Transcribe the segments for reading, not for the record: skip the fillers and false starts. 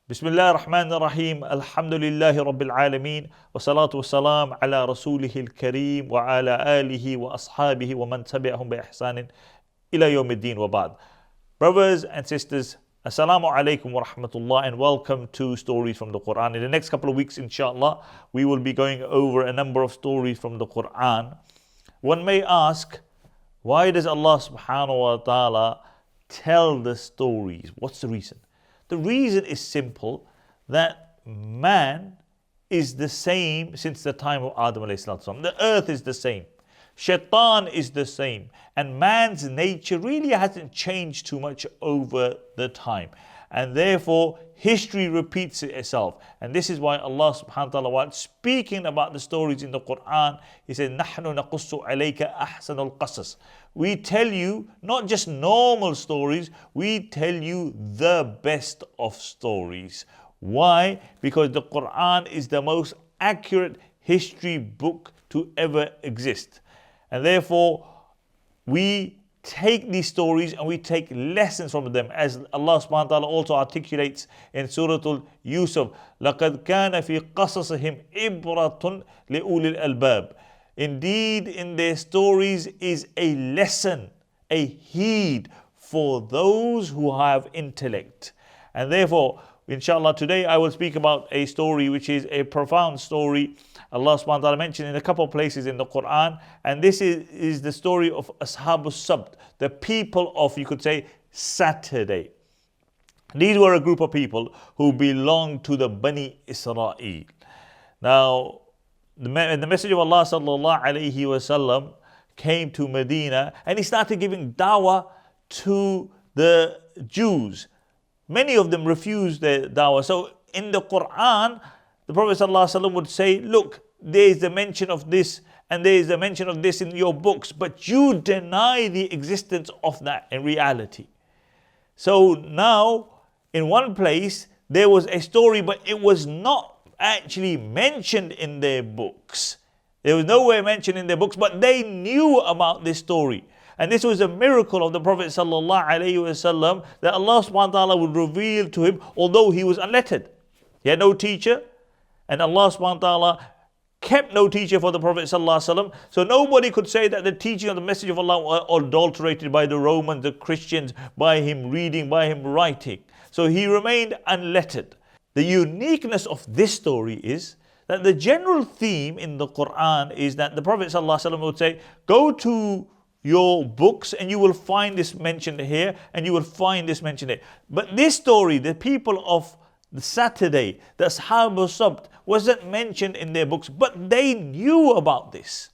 بسم الله الرحمن الرحيم الحمد لله رب العالمين والصلاة والسلام على رسوله الكريم وعلى آله وأصحابه ومن تبعهم بإحسان إلى يوم الدين وبعد. Brothers and sisters, Assalamu alaikum wa rahmatullah and welcome to Stories from the Quran. In the next couple of weeks, inshallah, we will be going over a number of stories from the Quran. One may ask, why does Allah subhanahu wa ta'ala tell the stories? What's the reason? The reason is simple, that man is the same since the time of Adam alayhi salatu. The earth is the same. Shaitan is the same. And man's nature really hasn't changed too much over the time. And therefore, history repeats itself. And this is why Allah subhanahu wa ta'ala, while speaking about the stories in the Quran, He said, نَحْنُ نَقُصُّ عَلَيْكَ أَحْسَنَ الْقَصَصِ. We tell you not just normal stories, we tell you the best of stories. Why? Because the Quran is the most accurate history book to ever exist. And therefore, we take these stories and we take lessons from them, as Allah subhanahu wa ta'ala also articulates in Surah Yusuf, لَقَدْ كَانَ فِي قَصَصِهِمْ إِبْرَةٌ لِأُولِي الْأَلْبَابِ. Indeed, in their stories is a lesson, a heed for those who have intellect. And therefore, inshallah, today I will speak about a story which is a profound story. Allah subhanahu wa ta'ala mentioned in a couple of places in the Quran, and this is the story of Ashabus Sabt, the people of, you could say, Saturday. These were a group of people who belonged to the Bani Israel. Now, the Messenger of Allah sallallahu alayhi wasallam came to Medina and he started giving dawah to the Jews. Many of them refused the dawah. So in the Quran, the Prophet ﷺ would say, look, there is the mention of this and there is the mention of this in your books, but you deny the existence of that in reality. So now, in one place, there was a story, but it was not actually mentioned in their books. There was nowhere mentioned in their books, but they knew about this story. And this was a miracle of the Prophet ﷺ, that Allah subhanahu wa ta'ala would reveal to him, although he was unlettered. He had no teacher, and Allah subhanahu wa ta'ala kept no teacher for the Prophet ﷺ. So nobody could say that the teaching of the Message of Allah were adulterated by the Romans, the Christians, by him reading, by him writing. So he remained unlettered. The uniqueness of this story is that the general theme in the Quran is that the Prophet ﷺ would say, go to your books and you will find this mentioned here and you will find this mentioned here. But this story, the people of the Saturday, the Ashabul Sabt, wasn't mentioned in their books, but they knew about this.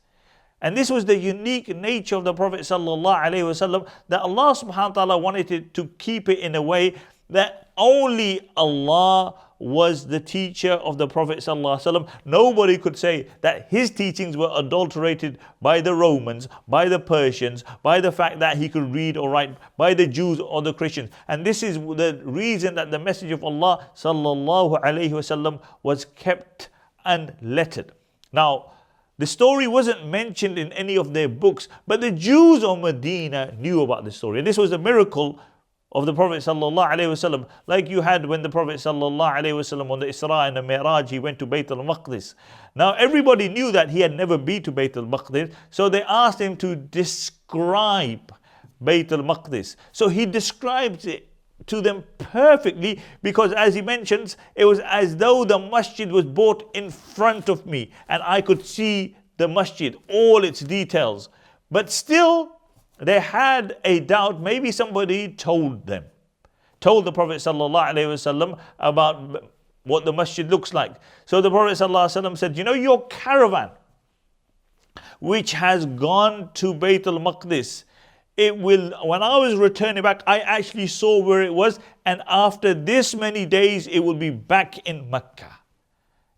And this was the unique nature of the Prophet ﷺ, that Allah subhanahu wa ta'ala wanted to keep it in a way that only Allah was the teacher of the Prophet ﷺ. Nobody could say that his teachings were adulterated by the Romans, by the Persians, by the fact that he could read or write, by the Jews or the Christians. And this is the reason that the message of Allah sallallahu alaihi wasallam was kept unlettered. Now, the story wasn't mentioned in any of their books, but the Jews of Medina knew about this story. And this was a miracle of the Prophet sallallahu alaihi wasallam, like you had when the Prophet sallallahu alaihi wasallam on the Isra and the Mi'raj, he went to Bayt al-Maqdis. Now everybody knew that he had never been to Bayt al-Maqdis, so they asked him to describe Bayt al-Maqdis. So he describes it to them perfectly, because as he mentions, it was as though the masjid was brought in front of me and I could see the masjid, all its details. But still, they had a doubt. Maybe somebody told the Prophet ﷺ about what the masjid looks like. So the Prophet ﷺ said, you know, your caravan which has gone to Bayt al-Maqdis, when I was returning back, I actually saw where it was, and after this many days it will be back in Mecca.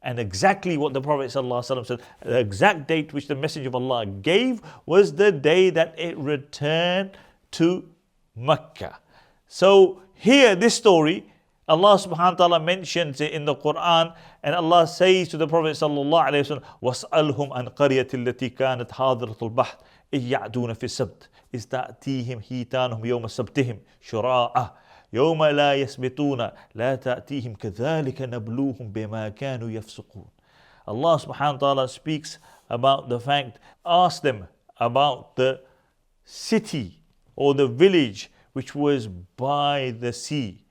And exactly what the Prophet ﷺ said, the exact date which the Messenger of Allah gave was the day that it returned to Mecca. So here, this story, Allah subhanahu wa ta'ala mentions it in the Quran, and Allah says to the Prophet sallallahu alayhi wa sallam, وَاسْأَلْهُمْ عَنْ قَرْيَةِ الَّتِي كَانَتْ حَاضِرَةُ الْبَحْرِ إِذْ يَعْدُونَ فِي السَّبْتِ إِذْ تَأْتِيهِمْ حِيتَانُهُمْ يَوْمَ سَبْتِهِمْ شُرَاعًا يوم لا يسبتون لا تأتيهم كذلك نبلوهم بما كانوا يفسقون. Allah subhanahu wa ta'ala speaks about the fact, ask them about the city or the village which was by the sea,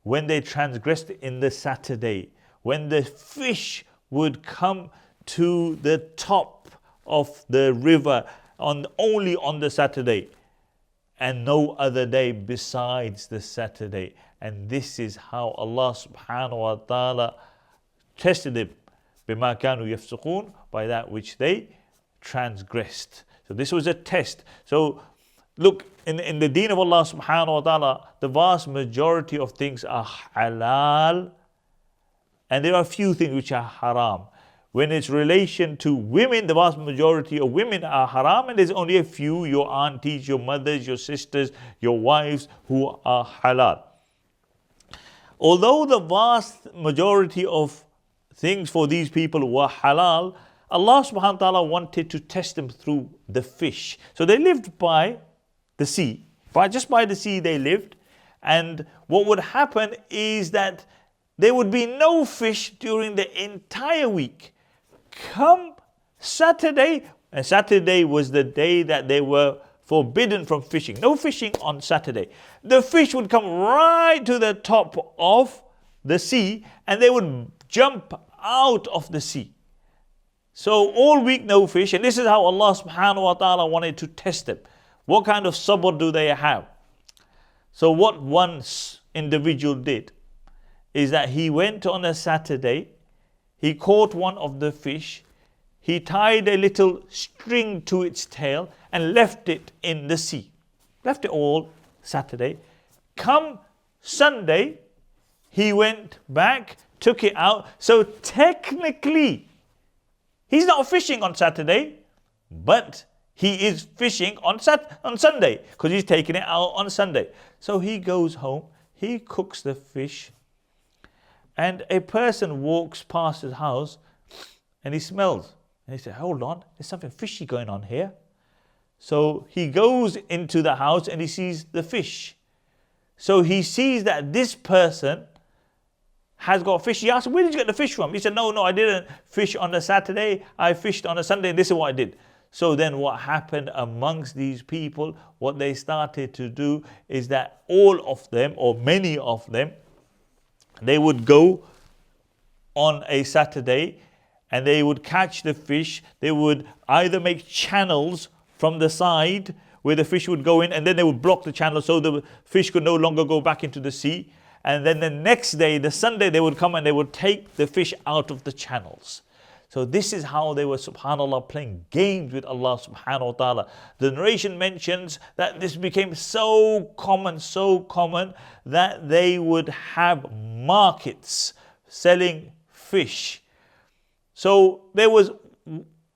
when they transgressed in the Saturday, when the fish would come to the top of the river only on the Saturday and no other day besides the Saturday. And this is how Allah subhanahu wa ta'ala tested them, بِمَا كَانُوا يَفْسُقُونَ, by that which they transgressed. So this was a test. So look, in the deen of Allah subhanahu wa ta'ala, the vast majority of things are halal, and there are few things which are haram. When it's relation to women, the vast majority of women are haram, and there's only a few, your aunties, your mothers, your sisters, your wives, who are halal. Although the vast majority of things for these people were halal, Allah subhanahu wa ta'ala wanted to test them through the fish. So they lived by the sea. Just by the sea they lived. And what would happen is that there would be no fish during the entire week. Come Saturday, and Saturday was the day that they were forbidden from fishing. No fishing on Saturday. The fish would come right to the top of the sea and they would jump out of the sea. So all week no fish, and this is how Allah subhanahu wa ta'ala wanted to test them. What kind of sabr do they have? So what one individual did is that he went on a Saturday, he caught one of the fish, he tied a little string to its tail and left it in the sea. Left it all Saturday. Come Sunday, he went back, took it out. So technically, he's not fishing on Saturday, but he is fishing on Sunday, because he's taking it out on Sunday. So he goes home, he cooks the fish, and a person walks past his house and he smells. And he said, hold on, there's something fishy going on here. So he goes into the house and he sees the fish. So he sees that this person has got fish. He asked, where did you get the fish from? He said, no, I didn't fish on a Saturday. I fished on a Sunday, and this is what I did. So then what happened amongst these people, what they started to do is that all of them, or many of them, they would go on a Saturday and they would catch the fish. They would either make channels from the side where the fish would go in, and then they would block the channel so the fish could no longer go back into the sea. And then the next day, the Sunday, they would come and they would take the fish out of the channels. So this is how they were, subhanAllah, playing games with Allah subhanahu wa ta'ala. The narration mentions that this became so common that they would have markets selling fish. So there was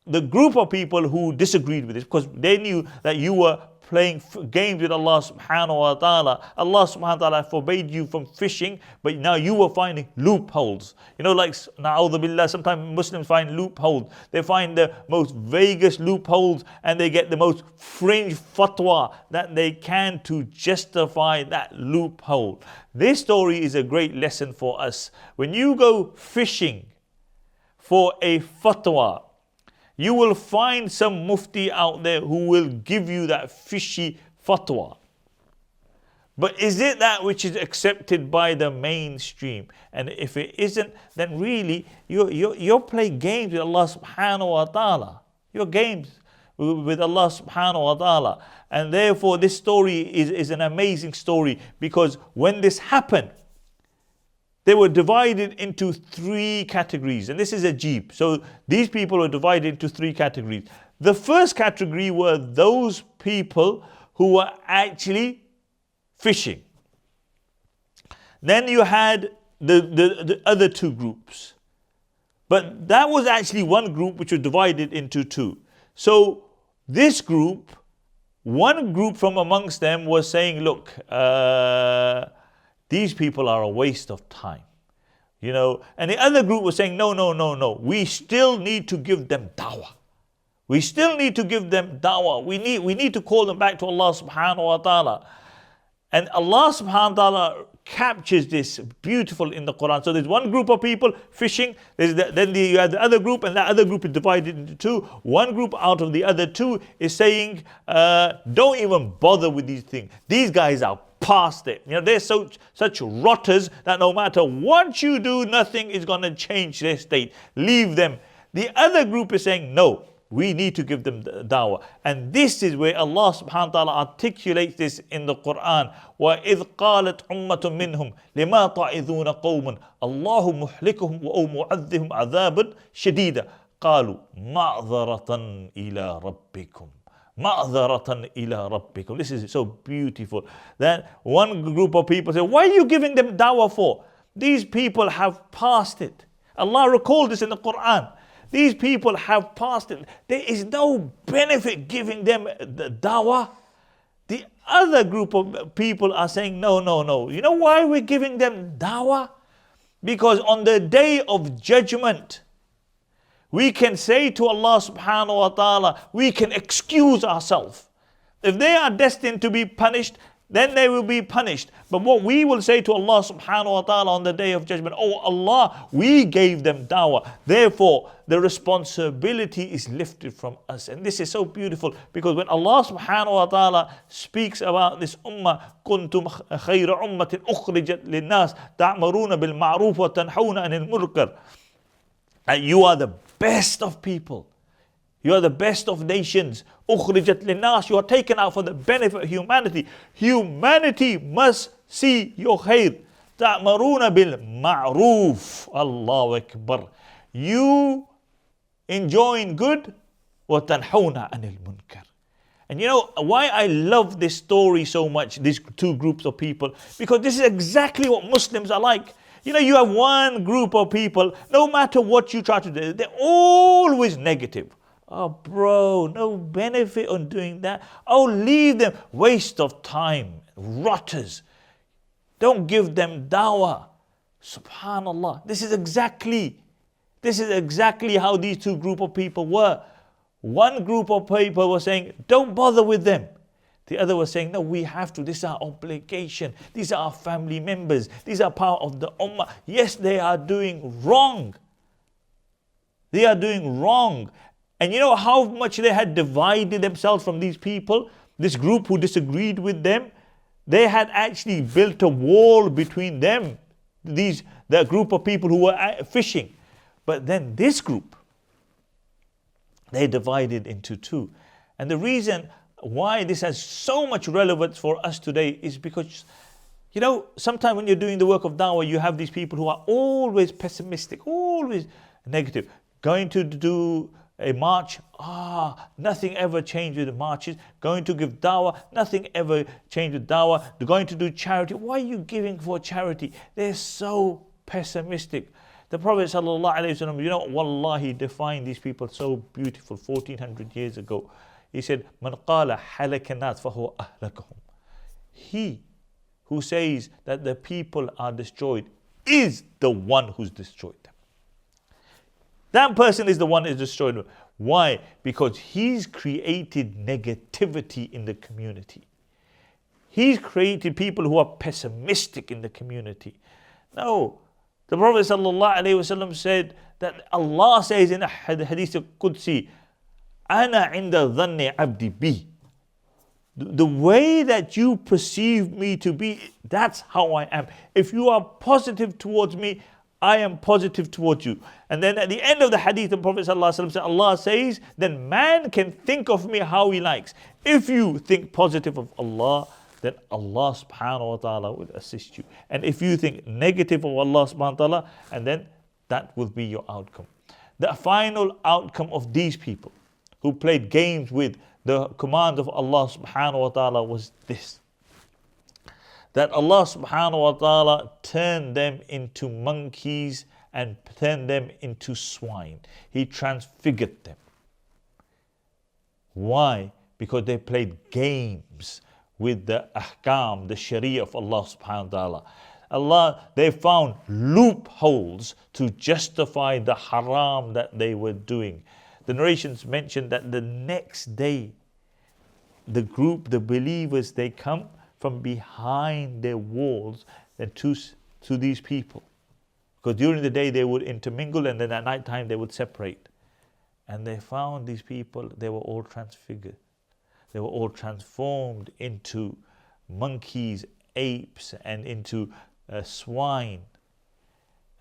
the group of people who disagreed with this, because they knew that you were playing games with Allah subhanahu wa ta'ala. Allah subhanahu wa ta'ala forbade you from fishing, but now you were finding loopholes. You know, like, na'udhu billah, sometimes Muslims find loopholes. They find the most vaguest loopholes and they get the most fringe fatwa that they can to justify that loophole. This story is a great lesson for us. When you go fishing for a fatwa, you will find some mufti out there who will give you that fishy fatwa. But is it that which is accepted by the mainstream? And if it isn't, then really you're playing games with Allah subhanahu wa ta'ala. You're games with Allah subhanahu wa ta'ala. And therefore this story is an amazing story, because when this happened, they were divided into three categories, and this is ajib. So these people were divided into three categories. The first category were those people who were actually fishing. Then you had the other two groups. But that was actually one group which was divided into two. So this group, one group from amongst them was saying, look, these people are a waste of time. You know, and the other group was saying, no. We still need to give them da'wah. We still need to give them da'wah. We need to call them back to Allah subhanahu wa ta'ala. And Allah subhanahu wa ta'ala captures this beautiful in the Quran. So there's one group of people fishing, you have the other group, and that other group is divided into two. One group out of the other two is saying, don't even bother with these things. These guys are past it. They're such rotters that no matter what you do, nothing is going to change their state. Leave them. The other group is saying, no, we need to give them the dawah. And this is where Allah subhanahu wa ta'ala articulates this in the Quran. وَإِذْ قَالَتْ أُمَّةٌ مِّنْهُمْ لِمَا تَعِذُونَ قَوْمًا اللَّهُ مُحْلِكُهُمْ وَأَوْ مُعَذِّبُهُمْ عَذَابًا شَدِيدًا قَالُوا مَعْذَرَةً إِلَىٰ رَبِّكُمْ مَعْذَرَةً إِلَىٰ رَبِّكُمْ. This is so beautiful. That one group of people say, why are you giving them dawah for? These people have passed it. Allah recalled this in the Quran. These people have passed it. There is no benefit giving them the dawah. The other group of people are saying, no, no, no. You know why we're giving them dawah? Because on the day of judgment, we can say to Allah subhanahu wa ta'ala, we can excuse ourselves. If they are destined to be punished, then they will be punished. But what we will say to Allah subhanahu wa ta'ala on the day of judgment, oh Allah, we gave them dawah. Therefore, the responsibility is lifted from us. And this is so beautiful, because when Allah subhanahu wa ta'ala speaks about this ummah, كنتم خير أمة أخرجت للناس تعمرون بالمعروف وتنحون عن المنكر. And you are the best of people. You are the best of nations. أخرجت للناس. You are taken out for the benefit of humanity. Humanity must see your khair. تأمرون بالمعروف. Allahu Akbar. You enjoying good. وتنحون عن المنكر. And you know why I love this story so much, these two groups of people? Because this is exactly what Muslims are like. You have one group of people, no matter what you try to do, they're always negative. Oh, bro, no benefit on doing that. Oh, leave them. Waste of time. Rotters. Don't give them dawah. Subhanallah. This is exactly how these two group of people were. One group of people were saying, don't bother with them. The other was saying, no, we have to. This is our obligation. These are our family members. These are part of the ummah. Yes, they are doing wrong. They are doing wrong. And you know how much they had divided themselves from these people? This group who disagreed with them, they had actually built a wall between them. The group of people who were fishing. But then this group, they divided into two. And the reason why this has so much relevance for us today is because, sometimes when you're doing the work of dawah, you have these people who are always pessimistic, always negative. Going to do a march, nothing ever changed with the marches. Going to give dawah, nothing ever changed with dawah. They're going to do charity. Why are you giving for charity? They're so pessimistic. The Prophet ﷺ, wallahi, defined these people so beautiful 1400 years ago. He said, Man qala halaka nas fahuwa ahlakahum. He who says that the people are destroyed is the one who's destroyed them. That person is the one who's destroyed them. Why? Because he's created negativity in the community. He's created people who are pessimistic in the community. No. The Prophet ﷺ said that Allah says in the Hadith al-Qudsi, Ana inda dhanni abdi bi. The way that you perceive me to be, that's how I am. If you are positive towards me, I am positive towards you. And then at the end of the hadith, the Prophet ﷺ said, Allah says, then man can think of me how he likes. If you think positive of Allah, then Allah subhanahu wa ta'ala will assist you. And if you think negative of Allah subhanahu wa ta'ala, and then that will be your outcome. The final outcome of these people who played games with the command of Allah subhanahu wa ta'ala was this. That Allah subhanahu wa ta'ala turned them into monkeys and turned them into swine. He transfigured them. Why? Because they played games with the ahkam, the sharia of Allah subhanahu wa ta'ala. They found loopholes to justify the haram that they were doing. The narrations mention that the next day, the believers, they come from behind their walls than to these people. Because during the day they would intermingle, and then at night time they would separate. And they found these people, they were all transfigured. They were all transformed into monkeys, apes, and into swine.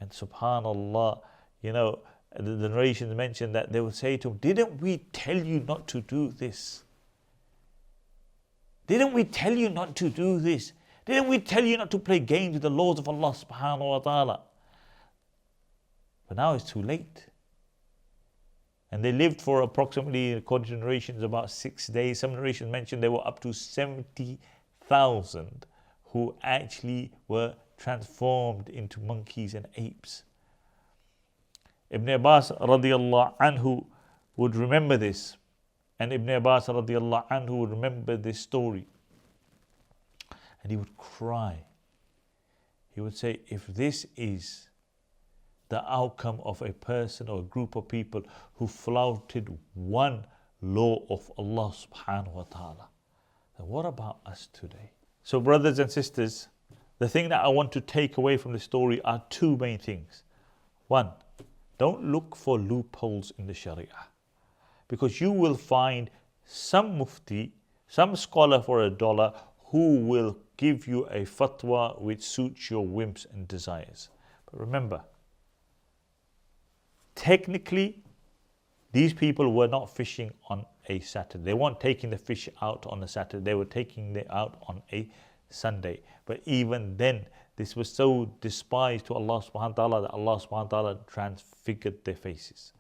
And subhanallah, the narrations mention that they would say to him, didn't we tell you not to do this? Didn't we tell you not to do this? Didn't we tell you not to play games with the laws of Allah subhanahu wa ta'ala? But now it's too late. And they lived for approximately, according to narrations, about 6 days. Some narrations mention there were up to 70,000 who actually were transformed into monkeys and apes. Ibn Abbas radiallahu anhu would remember this. And Ibn Abbas radiallahu anhu would remember this story. And he would cry. He would say, if this is the outcome of a person or a group of people who flouted one law of Allah subhanahu wa ta'ala, then what about us today? So brothers and sisters, the thing that I want to take away from the story are two main things. One, don't look for loopholes in the Sharia, because you will find some mufti, some scholar for $1 who will give you a fatwa which suits your whims and desires. But remember, technically, these people were not fishing on a Saturday. They weren't taking the fish out on a Saturday. They were taking it out on a Sunday. But even then, this was so despised to Allah subhanahu wa ta'ala that Allah subhanahu wa ta'ala transfigured their faces.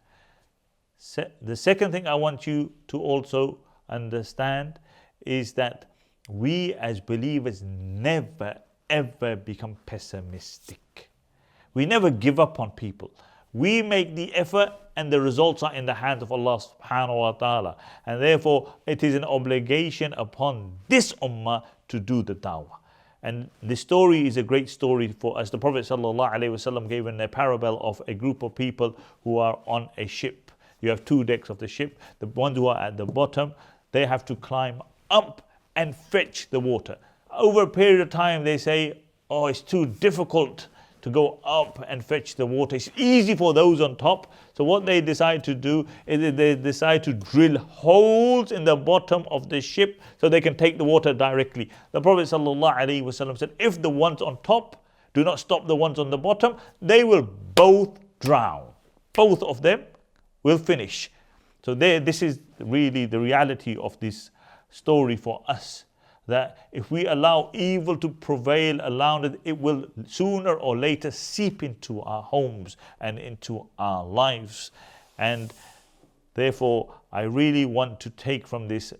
The second thing I want you to also understand is that we as believers never ever become pessimistic. We never give up on people. We make the effort and the results are in the hands of Allah subhanahu wa ta'ala. And therefore it is an obligation upon this ummah to do the da'wah. And the story is a great story for us. The Prophet sallallahu alaihi wasallam gave in a parable of a group of people who are on a ship. You have two decks of the ship. The ones who are at the bottom, they have to climb up and fetch the water. Over a period of time they say, oh, it's too difficult to go up and fetch the water. It's easy for those on top. So what they decide to do is they decide to drill holes in the bottom of the ship so they can take the water directly. The Prophet ﷺ said, if the ones on top do not stop the ones on the bottom, they will both drown. Both of them will finish. So this is really the reality of this story for us, that if we allow evil to prevail around it, it will sooner or later seep into our homes and into our lives. And therefore, I really want to take from this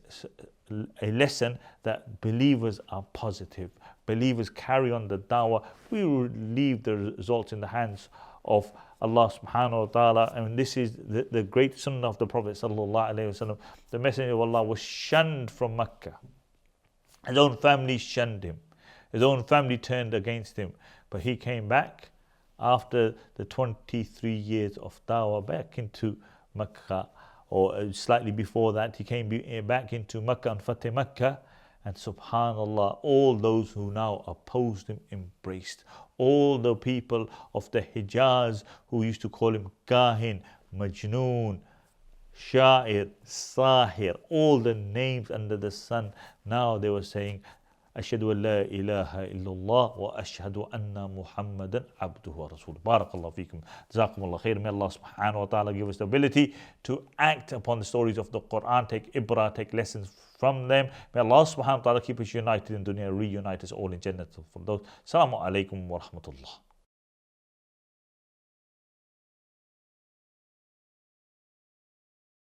a lesson that believers are positive. Believers carry on the da'wah. We will leave the results in the hands of Allah subhanahu wa ta'ala. And this is the great sunnah of the Prophet sallallahu alaihi wasallam. The Messenger of Allah was shunned from Mecca. His own family shunned him. His own family turned against him. But he came back after the 23 years of da'wah back into Mecca, or slightly before that, he came back into Mecca and Fateh Mecca. And subhanallah, all those who now opposed him embraced. All the people of the Hijaz who used to call him Kahin, Majnoon, Sha'ir, Sahir, all the names under the sun. Now they were saying, Ashhadu an la ilaha illallah wa ashhadu anna Muhammadan abduhu wa rasuluh. Barakallahu feekum. Jazakumullah khair. May Allah subhanahu wa ta'ala give us the ability to act upon the stories of the Quran, take ibrah, take lessons from them. May Allah subhanahu wa ta'ala keep us united in dunya, reunite us all in Jannah. For those, Assalamu alaikum wa rahmatullah.